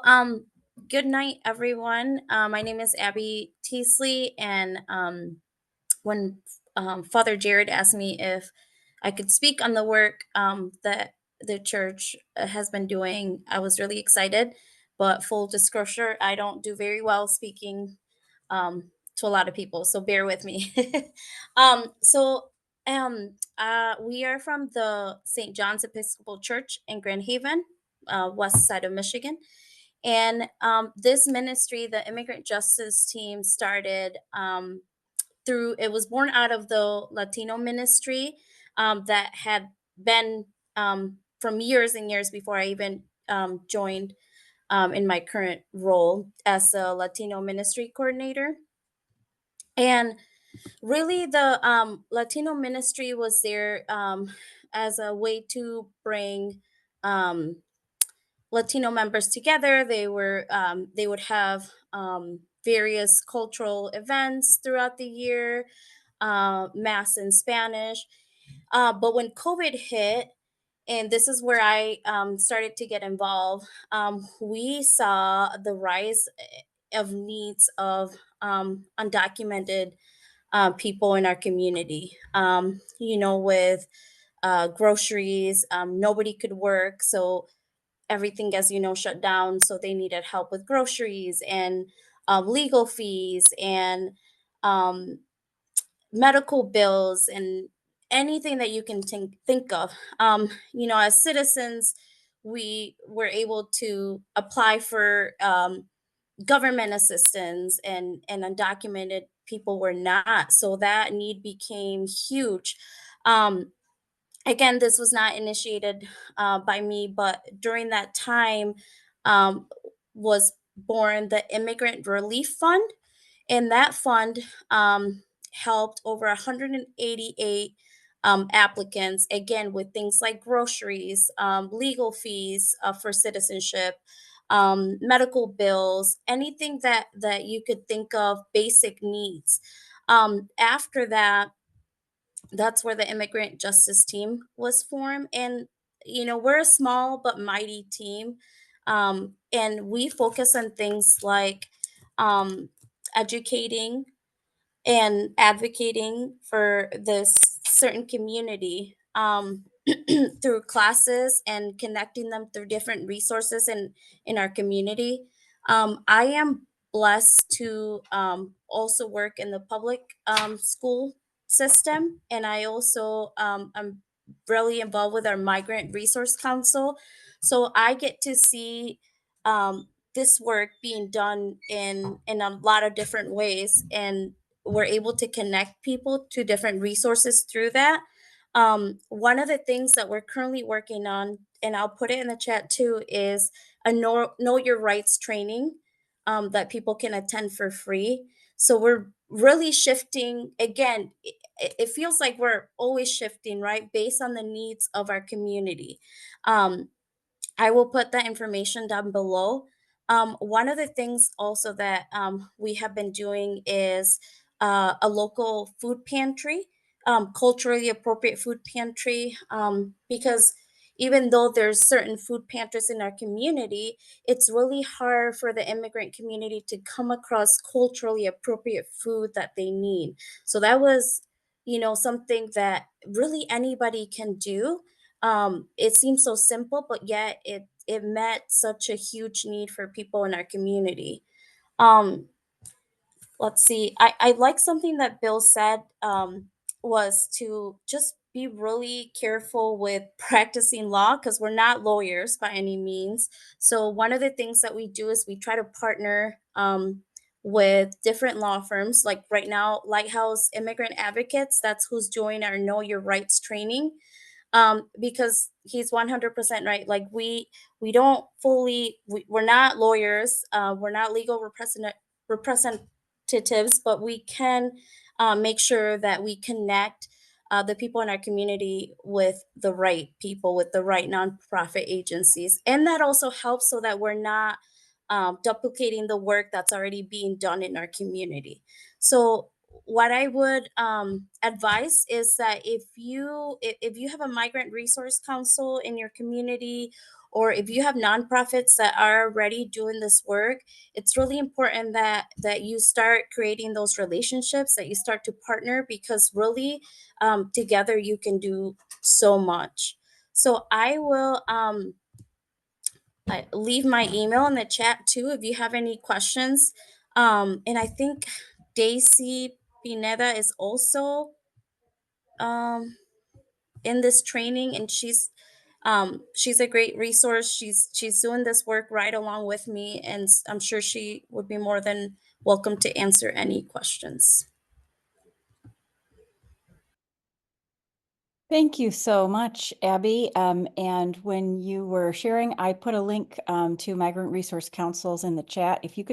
good night, everyone. My name is Abby Teasley, and when Father Jared asked me if I could speak on the work that the church has been doing, I was really excited. But full disclosure, I don't do very well speaking to a lot of people, so bear with me. We are from the St. John's Episcopal Church in Grand Haven, west side of Michigan. And this ministry, the Immigrant Justice Team, started it was born out of the Latino ministry that had been from years and years before I even joined in my current role as a Latino ministry coordinator. And really, the Latino ministry was there as a way to bring um, Latino members together. They would have various cultural events throughout the year, mass in Spanish. But when COVID hit, and this is where I started to get involved, we saw the rise of needs of undocumented people in our community. With groceries, nobody could work, so everything, as you know, shut down. So they needed help with groceries and legal fees and um, medical bills and anything that you can think of. As citizens, we were able to apply for government assistance, and undocumented people were not. So that need became huge. Um, Again, this was not initiated by me, but during that time um, was born the Immigrant Relief Fund, and that fund helped over 188 applicants, again, with things like groceries, legal fees for citizenship, medical bills, anything that you could think of, basic needs. After that, that's where the immigrant justice team was formed. And we're a small but mighty team, and we focus on things like um, educating and advocating for this certain community through classes and connecting them through different resources in our community. I am blessed to also work in the public school system, and I also am really involved with our Migrant Resource Council. So I get to see this work being done in a lot of different ways, and we're able to connect people to different resources through that. One of the things that we're currently working on, and I'll put it in the chat too, is a know your rights training that people can attend for free. So we're really shifting. Again, it feels like we're always shifting, right, based on the needs of our community. Um, I will put that information down below. One of the things also that we have been doing is a local food pantry, culturally appropriate food pantry, because even though there's certain food pantries in our community, it's really hard for the immigrant community to come across culturally appropriate food that they need. So that was, something that really anybody can do. It seems so simple, but yet it met such a huge need for people in our community. Um, let's see. I like something that Bill said, was to just be really careful with practicing law, because we're not lawyers by any means. So one of the things that we do is we try to partner with different law firms. Like right now, Lighthouse Immigrant Advocates, that's who's doing our Know Your Rights training, because he's 100% right. Like we don't fully, we're not lawyers, we're not legal representatives, but we can make sure that we connect the people in our community with the right people, with the right nonprofit agencies. And that also helps so that we're not duplicating the work that's already being done in our community. So what I would advise is that if you have a migrant resource council in your community, or if you have nonprofits that are already doing this work, it's really important that you start creating those relationships, that you start to partner, because really together you can do so much. So I will leave my email in the chat too if you have any questions. And I think Daisy Pineda is also um, in this training, and she's a great resource. She's doing this work right along with me, and I'm sure she would be more than welcome to answer any questions. Thank you so much, Abby. And when you were sharing, I put a link to Migrant Resource Councils in the chat. If you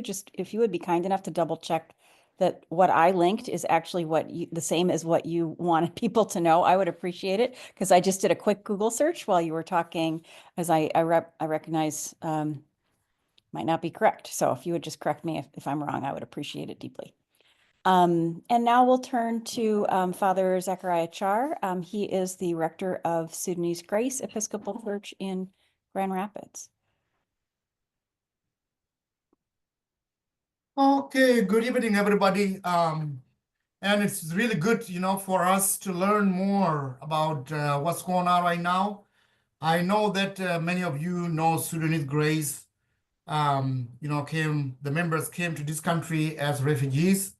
would be kind enough to double check that what I linked is actually the same as what you wanted people to know, I would appreciate it, because I just did a quick Google search while you were talking, as I recognize might not be correct. So if you would just correct me if I'm wrong, I would appreciate it deeply. And now we'll turn to Father Zechariah Char. He is the rector of Sudanese Grace Episcopal Church in Grand Rapids. Okay, good evening, everybody. And it's really good, for us to learn more about what's going on right now. I know that many of you know Sudanese Grace. The members came to this country as refugees.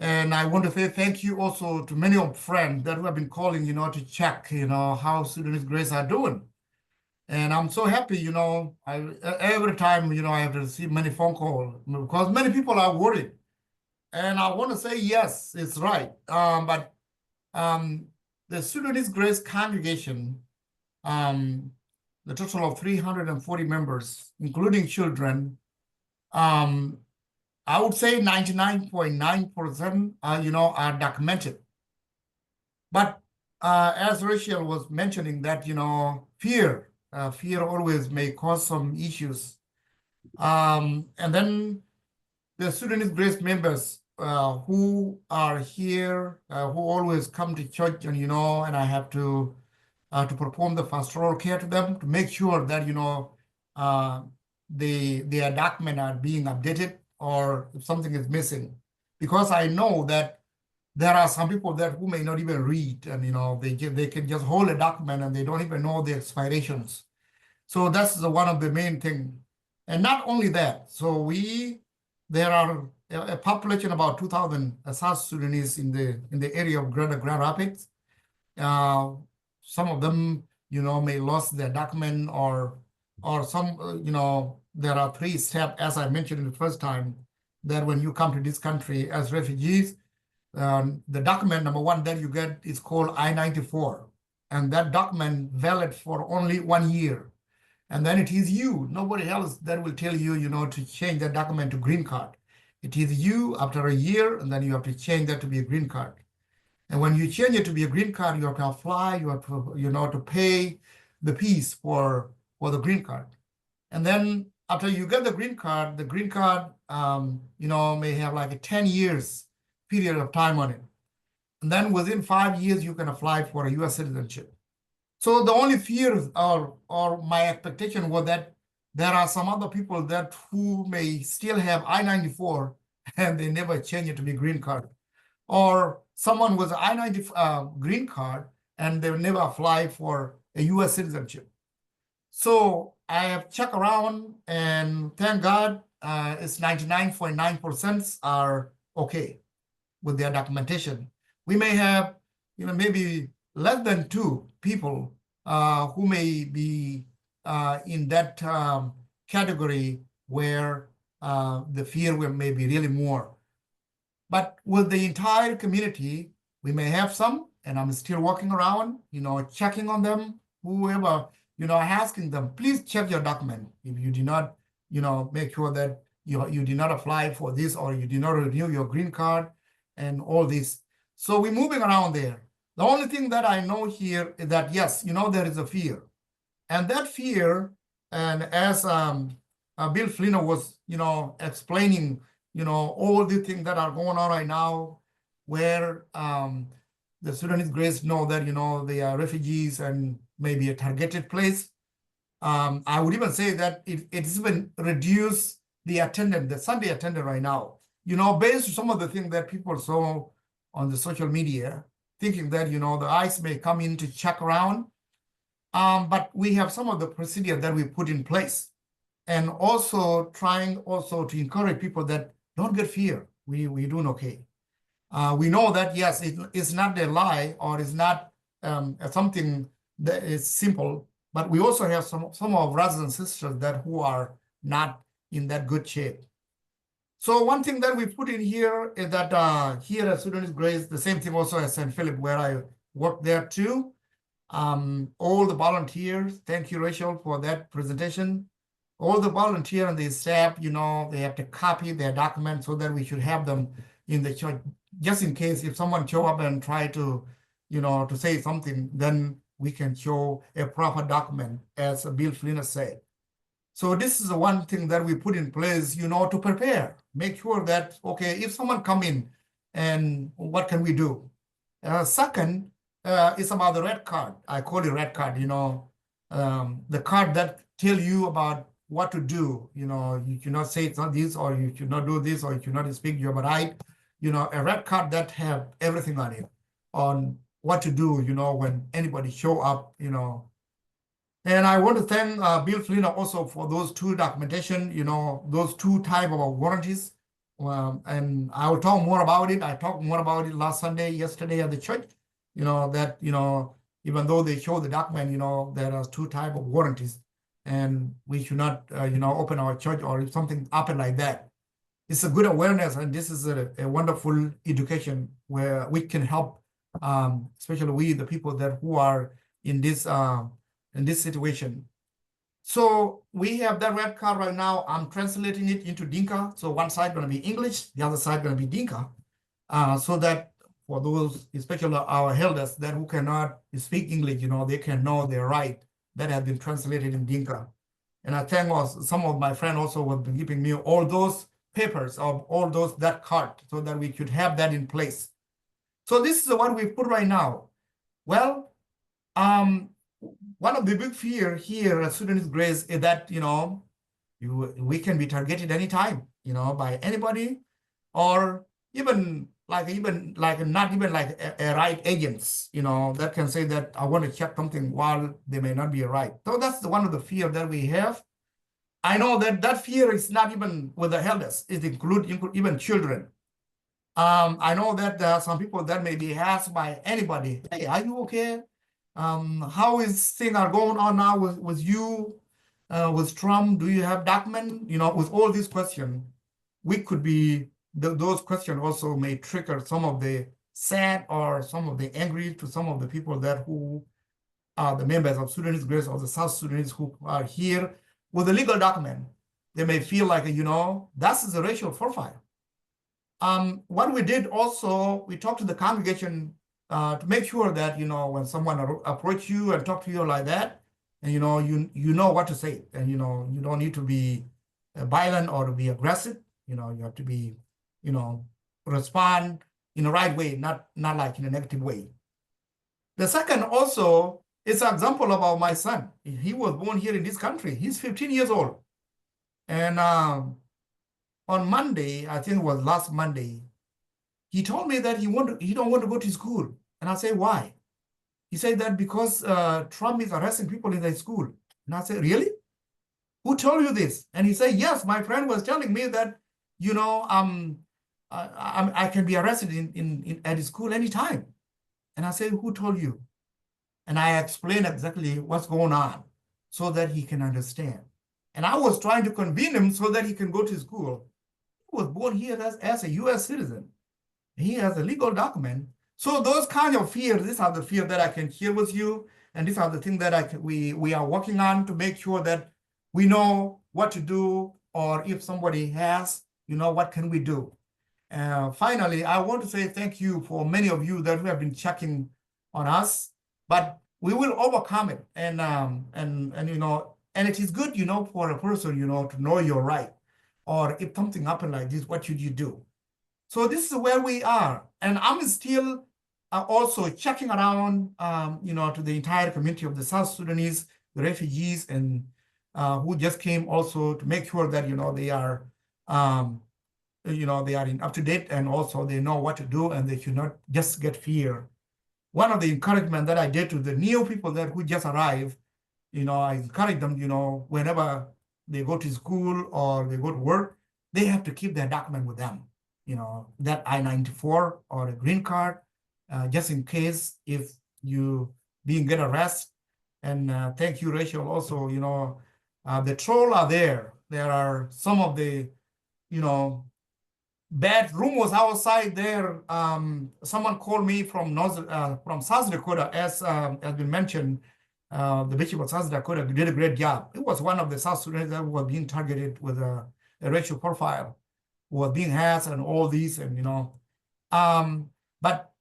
And I want to say thank you also to many of friends that who have been calling, to check, how Sudanese Grace are doing. And I'm so happy, every time, I have received many phone calls because many people are worried. And I want to say, yes, it's right. But the Sudanese Grace congregation, the total of 340 members, including children, I would say 99.9%, are documented. But as Rachel was mentioning that, fear always may cause some issues. And then the Sudanese Grace members who are here, who always come to church, and and I have to perform the pastoral care to them to make sure that their documents are being updated, or if something is missing, because I know that there are some people that who may not even read, and they can just hold a document and they don't even know the expirations. So that's one of the main things. And not only that, so there are a population about 2,000 South Sudanese in the area of Grand Rapids. Some of them, may lost their document, or some, there are 3 steps, as I mentioned in the first time, that when you come to this country as refugees, the document number 1 that you get is called I-94, and that document valid for only 1 year. And then it is you, nobody else that will tell you, to change that document to green card. It is you after a year, and then you have to change that to be a green card. And when you change it to be a green card, you have to apply, you have to, to pay the fees for the green card. And then after you get the green card, may have like a 10 years period of time on it. And then within 5 years, you can apply for a U.S. citizenship. So the only fear or my expectation was that there are some other people who may still have I-94 and they never change it to be green card. Or someone with an I-90 green card and they will never apply for a U.S. citizenship. So I have checked around, and thank God it's 99.9% are okay with their documentation. We may have, maybe less than 2 people who may be in that category where the fear may be really more. But with the entire community, we may have some, and I'm still walking around, checking on them, whoever, asking them, please check your document. If you do not, make sure that you did not apply for this, or you did not renew your green card and all this. So we're moving around there. The only thing that I know here is that, yes, there is a fear. And that fear, and as Bill Flynn was, explaining, all the things that are going on right now, where the Sudanese Grace know that, they are refugees and maybe a targeted place. I would even say that it's even reduced the Sunday attendance right now, based on some of the things that people saw on the social media, thinking that, the ICE may come in to check around. But we have some of the procedure that we put in place, and also trying also to encourage people that don't get fear. We're doing okay. We know that, yes, it's not a lie, or it's not something that is simple, but we also have some of our brothers and sisters who are not in that good shape. So one thing that we put in here is that here at Sudanese Grace, the same thing also as St. Philip, where I work there too. All the volunteers, thank you, Rachel, for that presentation. All the volunteer and the staff, you know, they have to copy their documents so that we should have them in the church, just in case if someone show up and try to, you know, to say something, then we can show a proper document, as Bill Flynn said. So this is the one thing that we put in place, you know, to prepare, make sure that, okay, if someone come in, and what can we do? Second, is about the red card. I call it red card, you know, the card that tell you about what to do. You know, you should not say it's not this, or you should not do this, or you should not speak your right. You know, a red card that have everything on it, on what to do, you know, when anybody show up, you know. And I want to thank Bill Flynn also for those two documentation, you know, those two type of warranties. And I will talk more about it. I talked more about it last Sunday, yesterday at the church, you know, that, you know, even though they show the document, you know, there are two type of warranties, and we should not, you know, open our church or if something happen like that. It's a good awareness, and this is a wonderful education where we can help, especially we, the people that who are in this situation. So we have that red card right now. I'm translating it into Dinka. So one side going to be English, the other side going to be Dinka. So that for those, especially our elders that who cannot speak English, you know, they can know their right that have been translated in Dinka. And I thank also, some of my friends also have been giving me all those papers of all those, that card, so that we could have that in place. So this is what we put right now. Well, one of the big fear here at Sudanese Grace is that, you know, we can be targeted anytime, you know, by anybody, or even like not even like a right agents, you know, that can say that I want to check something while they may not be right. So that's one of the fear that we have. I know that that fear is not even with the elders; it include even children. I know that there are some people that may be asked by anybody, "Hey, are you okay? How is things are going on now with you, with Trump? Do you have document?" You know, with all these questions, we could be those questions also may trigger some of the sad or some of the angry to some of the people that who are the members of Sudanese Grace or the South Sudanese who are here with a legal document. They may feel like, you know, that's a racial profile. What we did also, we talked to the congregation to make sure that, you know, when someone approach you and talk to you like that, and you know what to say, and you know, you don't need to be violent or to be aggressive. You know, you have to be, you know, respond in the right way, not like in a negative way. The second also is an example about my son. He was born here in this country. He's 15 years old. And on Monday, I think it was last Monday, he told me that he don't want to go to school. And I say, why? He said that because Trump is arresting people in the school. And I said, really? Who told you this? And he said, yes, my friend was telling me that, you know, I can be arrested at his school anytime. And I said, who told you? And I explained exactly what's going on so that he can understand. And I was trying to convince him so that he can go to school. He was born here as a U.S. citizen. He has a legal document. So those kind of fears, these are the fears that I can share with you. And these are the things that we are working on to make sure that we know what to do, or if somebody has, you know, what can we do? Finally, I want to say thank you for many of you that have been checking on us, but we will overcome it. And you know, and it is good, you know, for a person, you know, to know your right, or if something happened like this, what should you do? So this is where we are, and I'm still also checking around, you know, to the entire community of the South Sudanese, the refugees, and who just came also to make sure that, you know, they are, you know, they are in up to date, and also they know what to do, and they should not just get fear. One of the encouragement that I did to the new people that who just arrived, you know, I encourage them, you know, whenever they go to school or they go to work, they have to keep their document with them, you know, that I-94 or a green card, just in case if you get arrested. And thank you, Rachel, also, you know, the troll are there. There are some of the, you know, bad rumors outside there. Someone called me from from South Dakota, as has been mentioned. The Bishop of South Dakota did a great job. It was one of the South Sudanese that were being targeted with a racial profile, were being harassed and all these, and but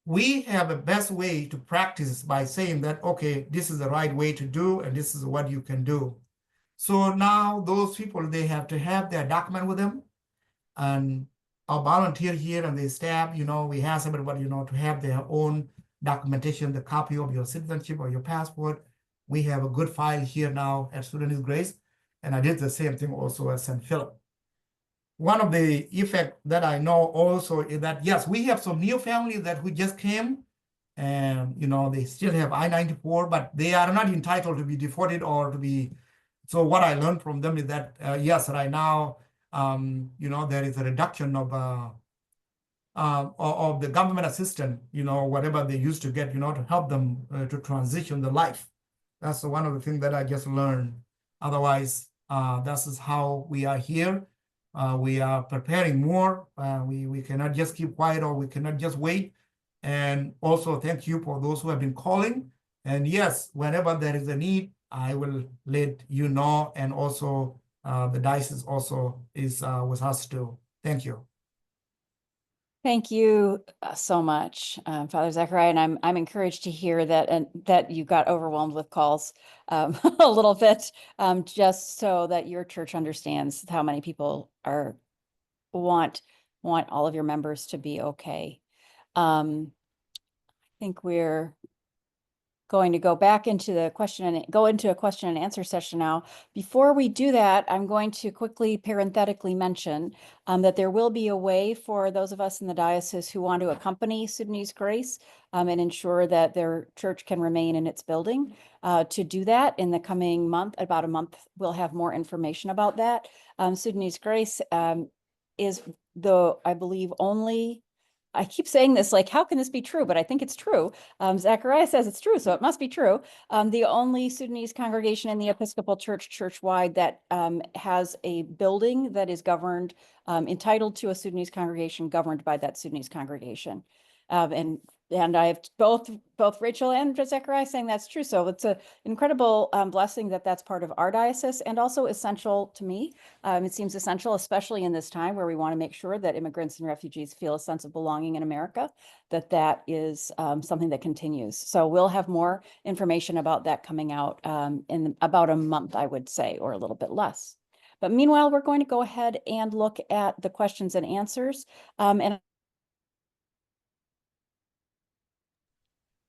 we have a best way to practice by saying that, okay, this is the right way to do, and this is what you can do. So now those people, they have to have their document with them, and our volunteer here and the staff, we ask everybody, to have their own documentation, the copy of your citizenship or your passport. We have a good file here now at Sudanese Grace, and I did the same thing also at St. Philip. One of the effects that I know also is that, yes, we have some new families that who just came, and they still have I-94, but they are not entitled to be deported or to be. So what I learned from them is that, yes, right now, there is a reduction of the government assistance, whatever they used to get, to help them to transition the life. That's one of the things that I just learned. Otherwise, this is how we are here. We are preparing more. We cannot just keep quiet, or we cannot just wait. And also thank you for those who have been calling. And yes, whenever there is a need, I will let you know. And also the diocese also is with us too. Thank you. Thank you so much, Father Zachariah, and I'm encouraged to hear that, and that you got overwhelmed with calls a little bit, just so that your church understands how many people want all of your members to be okay. I think we're going to go back into a question and answer session now. Before we do that, I'm going to quickly parenthetically mention that there will be a way for those of us in the diocese who want to accompany Sudanese Grace and ensure that their church can remain in its building to do that in the coming month. About a month, we'll have more information about that. Sudanese Grace is I believe, only. I keep saying this, like, how can this be true? But I think it's true. Zachariah says it's true, so it must be true. The only Sudanese congregation in the Episcopal Church, church-wide, that has a building that is governed, entitled to a Sudanese congregation, governed by that Sudanese congregation. And I have both Rachel and Zachariah saying that's true. So it's an incredible blessing that that's part of our diocese, and also essential to me. It seems essential, especially in this time where we want to make sure that immigrants and refugees feel a sense of belonging in America, that is something that continues. So we'll have more information about that coming out in about a month, I would say, or a little bit less. But meanwhile, we're going to go ahead and look at the questions and answers. And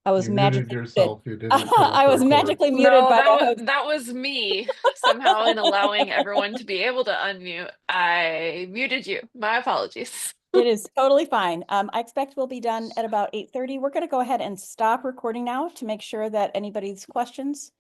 I was magically yourself. You didn't. I was magically muted No, by the host. that was me somehow in allowing everyone to be able to unmute. I muted you. My apologies. It is totally fine. I expect we'll be done at about 8:30. We're going to go ahead and stop recording now to make sure that anybody's questions